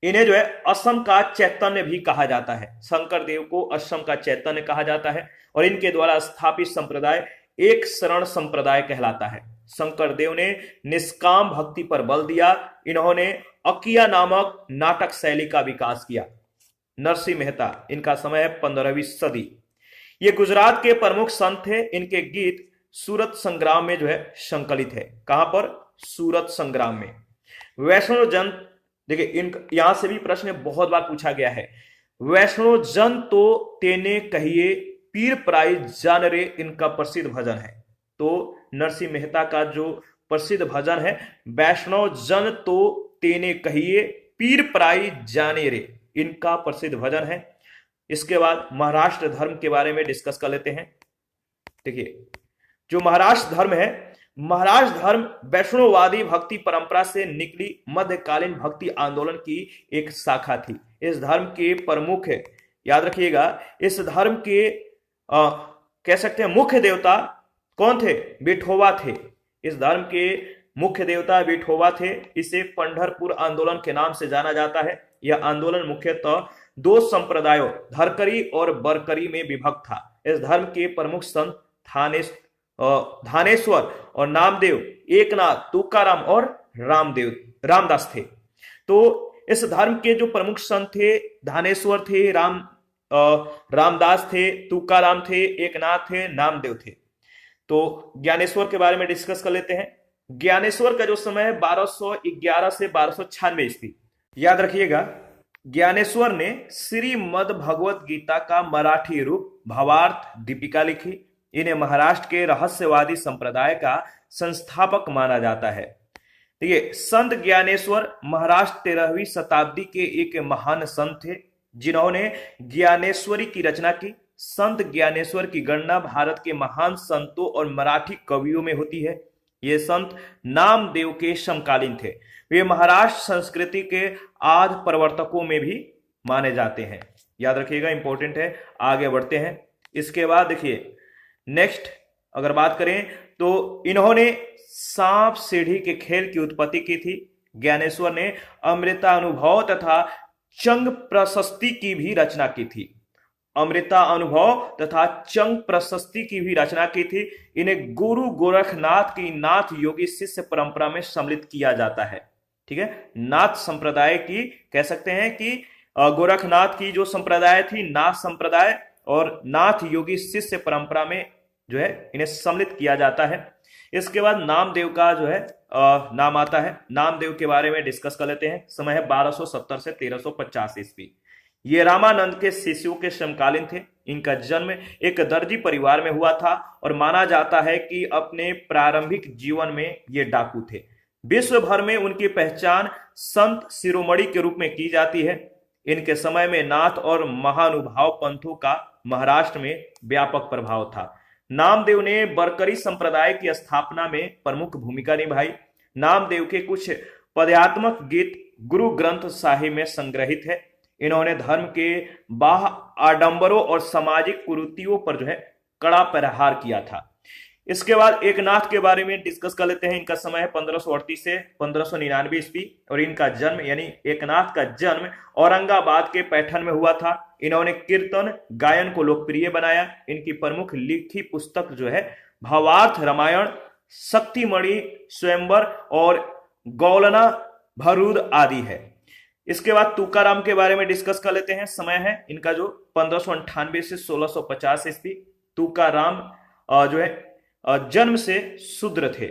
[SPEAKER 1] इन्हें जो है असम का चैतन्य भी कहा जाता है। शंकर देव को असम का चैतन्य कहा जाता है और इनके द्वारा स्थापित संप्रदाय एक शरण संप्रदाय कहलाता है। शंकर देव ने निष्काम भक्ति पर बल दिया। इन्होंने अकिया नामक नाटक शैली का विकास किया। नरसिंह मेहता, इनका समय है 15वीं सदी। ये गुजरात के प्रमुख संत थे। इनके गीत सूरत संग्राम में जो है संकलित है। कहां पर? सूरत संग्राम में। वैष्णव जन, देखिए यहां से भी प्रश्न बहुत बार पूछा गया है। वैष्णव जन तो तेने कहिए पीर प्राई जान रे, इनका प्रसिद्ध भजन है। तो नरसिंह मेहता का जो प्रसिद्ध भजन है वैष्णव जन तो तेने कहिए पीर प्राई जाने रे, इनका प्रसिद्ध भजन है। इसके बाद महाराष्ट्र धर्म के बारे में डिस्कस कर लेते हैं। देखिए, जो महाराष्ट्र धर्म है महाराष्ट्र धर्म वैष्णववादी भक्ति परंपरा से निकली मध्यकालीन भक्ति आंदोलन की एक शाखा थी। इस धर्म के प्रमुख, याद रखिएगा, इस धर्म के कह सकते हैं मुख्य देवता कौन थे? विठोबा थे। इस धर्म के मुख्य देवता विठोबा थे। इसे पंढरपुर आंदोलन के नाम से जाना जाता है। यह आंदोलन मुख्यतः दो संप्रदायों धरकरी और बरकरी में विभक्त था। इस धर्म के प्रमुख संत धानेश्वर और नामदेव, एकनाथ, तुकाराम और रामदास थे। तो इस धर्म के जो प्रमुख संत थे, धानेश्वर थे, रामदास थे, तुकाराम थे, एकनाथ थे, नामदेव थे। तो ज्ञानेश्वर के बारे में डिस्कस कर लेते हैं। ज्ञानेश्वर का जो समय है 1211 से 1296 ईस्वी। याद रखिएगा, ज्ञानेश्वर ने श्रीमद् भगवत गीता का मराठी रूप भावार्थ दीपिका लिखी। इन्हें महाराष्ट्र के रहस्यवादी संप्रदाय का संस्थापक माना जाता है। देखिए, संत ज्ञानेश्वर महाराष्ट्र 13वीं शताब्दी के एक महान संत थे जिन्होंने ज्ञानेश्वरी की रचना की। संत ज्ञानेश्वर की गणना भारत के महान संतों और मराठी कवियों में होती है। ये संत नामदेव के समकालीन थे। वे महाराष्ट्र संस्कृति के आदि प्रवर्तकों में भी माने जाते हैं। याद रखिएगा, इंपॉर्टेंट है। आगे बढ़ते हैं। इसके बाद देखिए, नेक्स्ट अगर बात करें तो इन्होंने सांप सीढ़ी के खेल की उत्पत्ति की थी। ज्ञानेश्वर ने अमृतानुभव तथा चंग प्रशस्ति की भी रचना की थी। अमृता अनुभव तथा चंग प्रशस्ति की भी रचना की थी। इन्हें गुरु गोरखनाथ की नाथ योगी शिष्य परंपरा में सम्मिलित किया जाता है। ठीक है, नाथ संप्रदाय की कह सकते हैं कि गोरखनाथ की जो संप्रदाय थी, नाथ संप्रदाय, और नाथ योगी शिष्य परंपरा में जो है इन्हें सम्मिलित किया जाता है। इसके बाद नामदेव का जो है नाम आता है। नामदेव के बारे में डिस्कस कर लेते हैं। समय है 1270 से 1350 ईस्वी। ये रामानंद के शिष्यों के समकालीन थे। इनका जन्म एक दर्जी परिवार में हुआ था और माना जाता है कि अपने प्रारंभिक जीवन में ये डाकू थे। विश्व भर में उनकी पहचान संत शिरोमणि के रूप में की जाती है। इनके समय में नाथ और महानुभाव पंथों का महाराष्ट्र में व्यापक प्रभाव था। नामदेव ने बरकरी संप्रदाय की स्थापना में प्रमुख भूमिका निभाई। नामदेव के कुछ पद्यात्मक गीत गुरु ग्रंथ साहिब में संग्रहित है। इन्होंने धर्म के बाह्य आडंबरों और सामाजिक कुरीतियों पर जो है कड़ा प्रहार किया था। इसके बाद एकनाथ के बारे में डिस्कस कर लेते हैं। इनका समय है 1538 से 1599 ईस्वी और इनका जन्म यानी एकनाथ का जन्म औरंगाबाद के पैठन में हुआ था। इन्होंने कीर्तन गायन को लोकप्रिय बनाया। इनकी प्रमुख लिखी पुस्तक जो है भावार्थ रामायण, शक्तिमणि स्वयंवर और गौलना भरूद आदि है। इसके बाद तुकाराम के बारे में डिस्कस कर लेते हैं। समय है इनका जो 1598 से 1650 ईस्वी। तुकाराम जो है जन्म से शूद्र थे।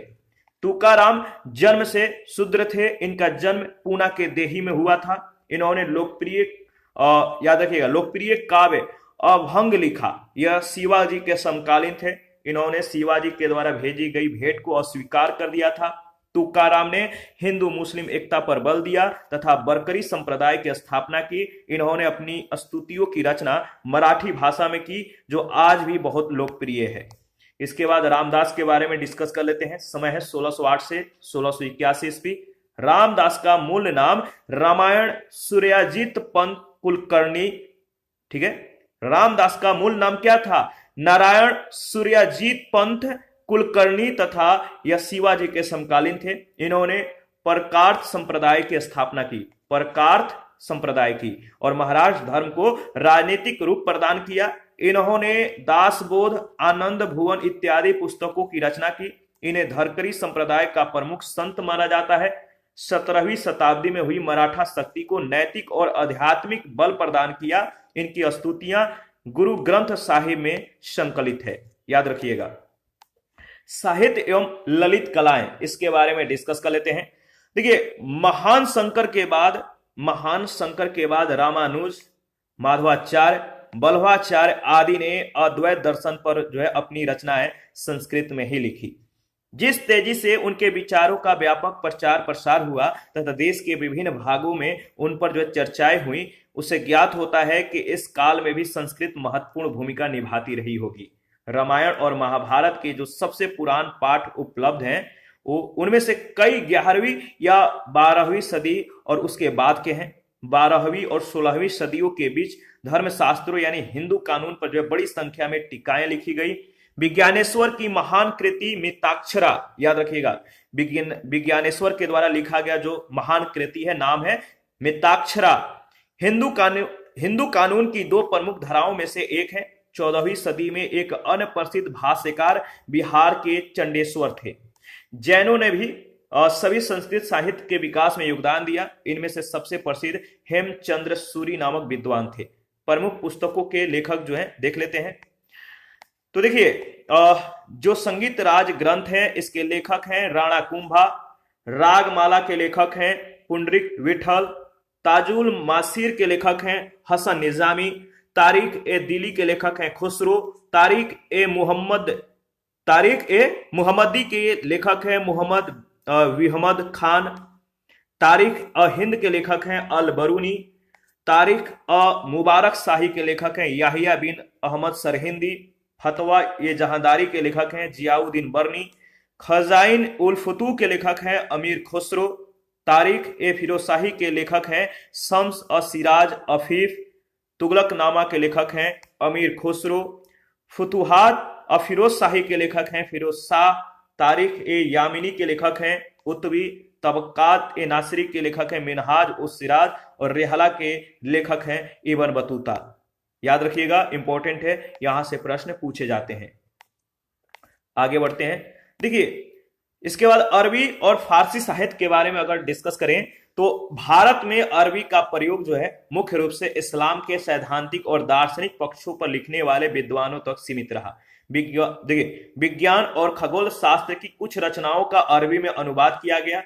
[SPEAKER 1] तुकाराम जन्म से शूद्र थे। इनका जन्म पूना के देही में हुआ था। इन्होंने लोकप्रिय याद रखिएगा, लोकप्रिय काव्य अभंग लिखा। यह शिवाजी के समकालीन थे। इन्होंने शिवाजी के द्वारा भेजी गई भेंट को अस्वीकार कर दिया था। तुकाराम ने हिंदू मुस्लिम एकता पर बल दिया तथा बरकरी संप्रदाय की स्थापना की। इन्होंने अपनी स्तुतियों की रचना मराठी भाषा में की जो आज भी बहुत लोकप्रिय है। इसके बाद रामदास के बारे में डिस्कस कर लेते हैं। समय है 1608 से 1681 ईस्वी। रामदास का मूल नाम रामायण सूर्याजीत पंत कुलकर्णी, ठीक है, रामदास का मूल नाम क्या था? नारायण सूर्याजीत पंत कुलकर्णी तथा यह शिवाजी के समकालीन थे। इन्होंने परकार्थ संप्रदाय की स्थापना की, परकार्थ संप्रदाय की, और महाराष्ट्र धर्म को राजनीतिक रूप प्रदान किया। इन्होंने दासबोध, आनंद भुवन इत्यादि पुस्तकों की रचना की। इन्हें धरकरी संप्रदाय का प्रमुख संत माना जाता है। 17वीं शताब्दी में हुई मराठा शक्ति को नैतिक और आध्यात्मिक बल प्रदान किया। इनकी स्तुतियां गुरु ग्रंथ साहिब में संकलित है। याद रखिएगा। साहित्य एवं ललित कलाएं, इसके बारे में डिस्कस कर लेते हैं। देखिए, महान शंकर के बाद रामानुज, माधवाचार्य, बल्लभाचार्य आदि ने अद्वैत दर्शन पर जो है अपनी रचनाएं संस्कृत में ही लिखी। जिस तेजी से उनके विचारों का व्यापक प्रचार प्रसार हुआ तथा देश के विभिन्न भागों में उन पर जो चर्चाएं हुई, उससे ज्ञात होता है कि इस काल में भी संस्कृत महत्वपूर्ण भूमिका निभाती रही होगी। रामायण और महाभारत के जो सबसे पुरान पाठ उपलब्ध हैं वो उनमें से कई 11वीं या 12वीं सदी और उसके बाद के हैं। 12वीं और 16वीं सदियों के बीच धर्मशास्त्रों यानी हिंदू कानून पर जो है बड़ी संख्या में टीकाएं लिखी गई। विज्ञानेश्वर की महान कृति मिताक्षरा, याद रखिएगा, विज्ञानेश्वर के द्वारा लिखा गया जो महान कृति है नाम है मिताक्षरा। हिंदू कानून की दो प्रमुख धाराओं में से एक है। 14वीं सदी में एक अन्य प्रसिद्ध भाष्यकार बिहार के चंडेश्वर थे। जैनों ने भी सभी संस्कृत साहित्य के विकास में योगदान दिया। इनमें से सबसे प्रसिद्ध हेमचंद्र सूरी नामक विद्वान थे। प्रमुख पुस्तकों के लेखक जो हैं देख लेते हैं। तो देखिए, जो संगीत राज ग्रंथ है इसके लेखक हैं राणा कुंभा। रागमाला के लेखक हैं पुंडरीक विठल। ताजुल मासीर के लेखक हैं हसन निजामी। तारीख ए दिली के लेखक हैं खुसरो। तारीख ए मुहम्मदी के लेखक हैं मोहम्मद विहमद खान। तारीख अ हिंद के लेखक हैं अल बरूनी। तारीख अ मुबारक शाही के लेखक हैं याहिया बिन अहमद सरहिंदी। फतवा ये जहांदारी के लेखक हैं जियाउद्दीन बर्नी। खजाइन उल फतू के लेखक हैं अमीर खुसरो। तारीख ए फिरोजशाही के लेखक हैं शम्स अ सिराज अफीफ। तुगलकनामा के लेखक हैं अमीर खुसरो। फुतुहात अ फिरोज शाही के लेखक हैं फिरोज शाह। तारीख ए यामिनी के लेखक हैं उतवी। तबकात ए नासरी के लेखक हैं मिनहाज उस सिराज। और रेहला के लेखक हैं इब्न बतूता। याद रखिएगा, इंपॉर्टेंट है, यहां से प्रश्न पूछे जाते हैं। आगे बढ़ते हैं। देखिए, इसके बाद अरबी और फारसी साहित्य के बारे में अगर डिस्कस करें तो भारत में अरबी का प्रयोग जो है मुख्य रूप से इस्लाम के सैद्धांतिक और दार्शनिक पक्षों पर लिखने वाले विद्वानों तक सीमित रहा। देखिए, विज्ञान और खगोल शास्त्र की कुछ रचनाओं का अरबी में अनुवाद किया गया।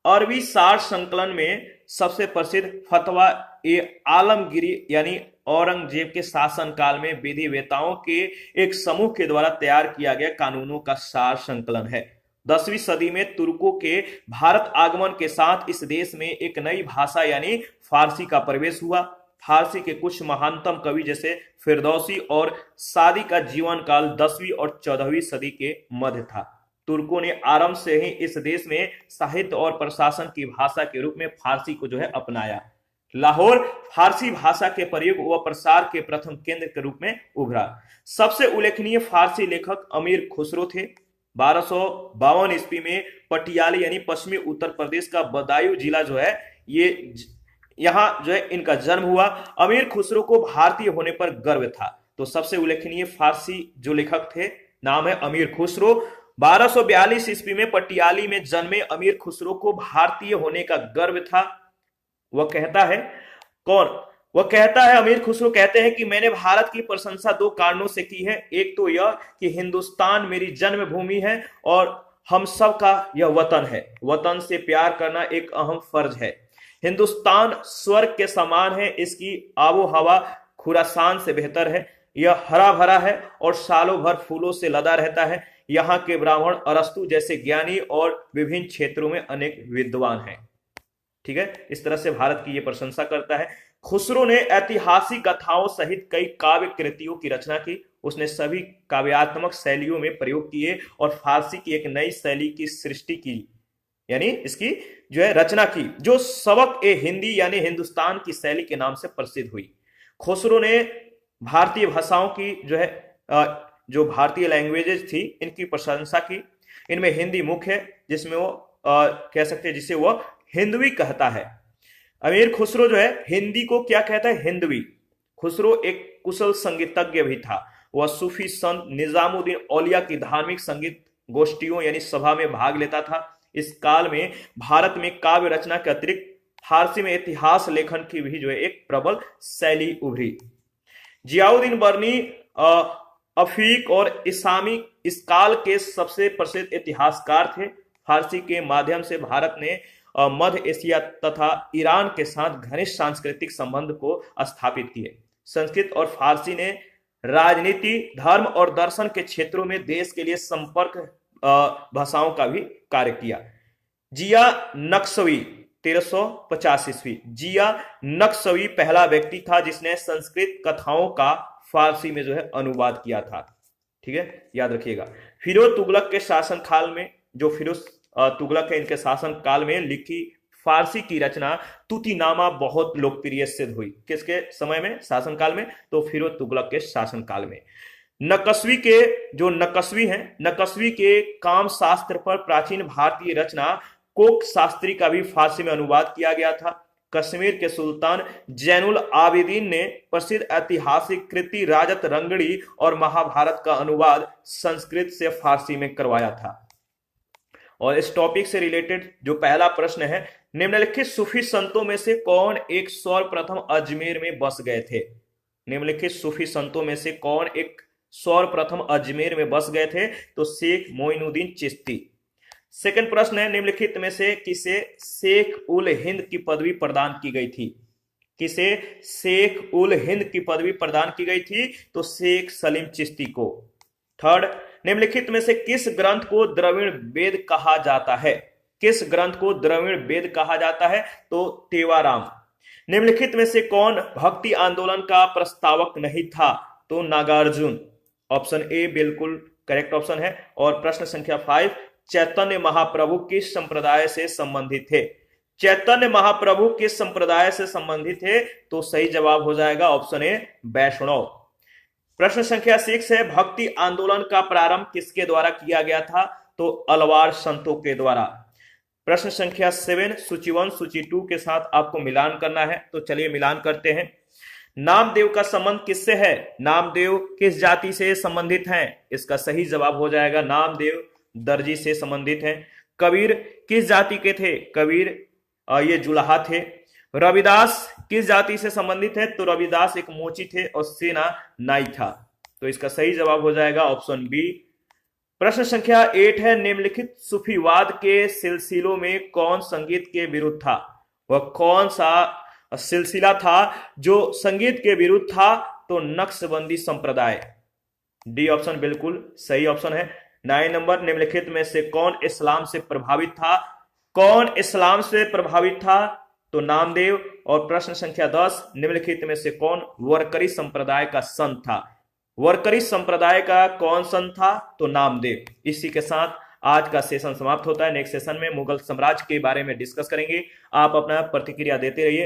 [SPEAKER 1] अरबी सार संकलन में सबसे प्रसिद्ध फतवा ए आलमगिरी यानी औरंगजेब के शासनकाल में विधिवेताओं के एक समूह के द्वारा तैयार किया गया कानूनों का सार संकलन है। 10वीं सदी में तुर्कों के भारत आगमन के साथ इस देश में एक नई भाषा यानी फारसी का प्रवेश हुआ। फारसी के कुछ महानतम कवि जैसे फिरदौसी और सादी का जीवन काल 10वीं और 14वीं सदी के मध्य था। तुर्कों ने आरंभ से ही इस देश में साहित्य और प्रशासन की भाषा के रूप में फारसी को जो है अपनाया। लाहौर फारसी भाषा के प्रयोग व प्रसार के प्रथम केंद्र के रूप में उभरा। सबसे उल्लेखनीय फारसी लेखक अमीर खुसरो थे। 1252 ईस्वी में पटियाली यानी पश्चिमी उत्तर प्रदेश का बदायूं जिला जो है ये यहाँ जो है इनका जन्म हुआ। अमीर खुसरो को भारतीय होने पर गर्व था। तो सबसे उल्लेखनीय फारसी जो लेखक थे नाम है अमीर खुसरो। 1242 ईस्वी में पटियाली में जन्मे अमीर खुसरो को भारतीय होने का गर्व था। वह कहता है, कौन? वह कहता है, अमीर खुसरो कहते हैं कि मैंने भारत की प्रशंसा दो कारणों से की है। एक तो यह कि हिंदुस्तान मेरी जन्मभूमि है और हम सब का यह वतन है। वतन से प्यार करना एक अहम फर्ज है। हिंदुस्तान स्वर्ग के समान है। इसकी आबो हवा खुरासान से बेहतर है। यह हरा भरा है और सालों भर फूलों से लदा रहता है। यहाँ के ब्राह्मण अरस्तु जैसे ज्ञानी और विभिन्न क्षेत्रों में अनेक विद्वान हैं। ठीक है, इस तरह से भारत की यह प्रशंसा करता है। खुसरो ने ऐतिहासिक कथाओं सहित कई काव्य कृतियों की रचना की। उसने सभी काव्यात्मक शैलियों में प्रयोग किए और फारसी की एक नई शैली की सृष्टि की, यानी इसकी जो है रचना की, जो सबक ए हिंदी यानी हिंदुस्तान की शैली के नाम से प्रसिद्ध हुई। खुसरो ने भारतीय भाषाओं की जो है जो भारतीय लैंग्वेजेस थी इनकी प्रशंसा की। इनमें हिंदी मुख्य है, जिसमें वो कह सकते हैं जिसे वो हिंदवी कहता है। अमीर खुसरो जो है हिंदी को क्या कहता है? हिंदवी। खुसरो एक कुशल संगीतज्ञ भी था। वह सूफी संत निजामुद्दीन औलिया की धार्मिक संगीत गोष्ठियों यानी सभा में भाग लेता था। इस काल में भारत में काव्य रचना के अतिरिक्त फारसी में इतिहास लेखन की भी जो है एक प्रबल शैली उभरी। जियाउद्दीन बर्नी अफीक और इसामी इस काल के सबसे प्रसिद्ध इतिहासकार थे। फारसी के माध्यम से भारत ने मध्य एशिया तथा ईरान के साथ घनिष्ठ सांस्कृतिक संबंध को स्थापित किए। संस्कृत और फारसी ने राजनीति, धर्म और दर्शन के क्षेत्रों में देश के लिए संपर्क भाषाओं का भी कार्य किया। जिया नक्शवी 1350 ईस्वी। जिया नक्शवी पहला व्यक्ति था जिसने संस्कृत कथाओं का फारसी में जो है अनुवाद किया था। ठीक है, याद रखिएगा। फिरोज तुगलक के शासन काल में, जो फिरोज तुगलक है, इनके शासन काल में लिखी फारसी की रचना तुतीनामा बहुत लोकप्रिय सिद्ध हुई। किसके समय में? शासन काल में। तो फिरोज तुगलक के शासन काल में। नकस्वी के, जो नकस्वी हैं, नकस्वी के काम शास्त्र पर प्राचीन भारतीय रचना कोक शास्त्री का भी फारसी में अनुवाद किया गया था। कश्मीर के सुल्तान जैनुल आबिदीन ने प्रसिद्ध ऐतिहासिक कृति राजत रंगड़ी और महाभारत का अनुवाद संस्कृत से फारसी में करवाया था। और इस टॉपिक से रिलेटेड जो पहला प्रश्न है, निम्नलिखित सूफी संतों में से कौन एक सर्वप्रथम अजमेर में बस गए थे? निम्नलिखित सूफी संतों में से कौन एक सर्वप्रथम अजमेर में बस गए थे? तो शेख मोइनुद्दीन चिश्ती। सेकंड प्रश्न है, निम्नलिखित में से किसे शेख उल हिंद की पदवी प्रदान की गई थी? किसे शेख उल हिंद की पदवी प्रदान की गई थी? तो शेख सलीम चिश्ती को। थर्ड, निम्नलिखित में से किस ग्रंथ को द्रविड़ वेद कहा जाता है? किस ग्रंथ को द्रविड़ वेद कहा जाता है? तो तेवाराम। निम्नलिखित में से कौन भक्ति आंदोलन का प्रस्तावक नहीं था? तो नागार्जुन। ऑप्शन ए बिल्कुल करेक्ट ऑप्शन है। और प्रश्न संख्या 5, चैतन्य महाप्रभु किस संप्रदाय से संबंधित थे? चैतन्य महाप्रभु किस संप्रदाय से संबंधित थे? तो सही जवाब हो जाएगा ऑप्शन ए वैष्णव। प्रश्न संख्या 6 है, भक्ति आंदोलन का प्रारंभ किसके द्वारा किया गया था? तो अलवार संतों के द्वारा। प्रश्न संख्या 7, सूची 1 सूची 2 के साथ आपको मिलान करना है, तो चलिए मिलान करते हैं। नामदेव का संबंध किससे है? नामदेव किस जाति से संबंधित हैं? इसका सही जवाब हो जाएगा नामदेव दर्जी से संबंधित हैं। कबीर किस जाति के थे? कबीर ये जुलाहा थे। रविदास किस जाति से संबंधित है? तो रविदास एक मोची थे और सेना नाई था। तो इसका सही जवाब हो जाएगा ऑप्शन बी। प्रश्न संख्या 8 है, निम्नलिखित सूफीवाद के सिलसिलों में कौन संगीत के विरुद्ध था? वह कौन सा सिलसिला था जो संगीत के विरुद्ध था? तो नक्शबंदी संप्रदाय। डी ऑप्शन बिल्कुल सही ऑप्शन है। 9 नंबर, निम्नलिखित में से कौन इस्लाम से प्रभावित था? कौन इस्लाम से प्रभावित था? तो नामदेव। और प्रश्न संख्या 10, निम्नलिखित में से कौन वरकरी संप्रदाय का संत था? वरकरी संप्रदाय का कौन संत था? तो नामदेव। इसी के साथ आज का सेशन समाप्त होता है। नेक्स्ट सेशन में मुगल साम्राज्य के बारे में डिस्कस करेंगे। आप अपना प्रतिक्रिया देते रहिए।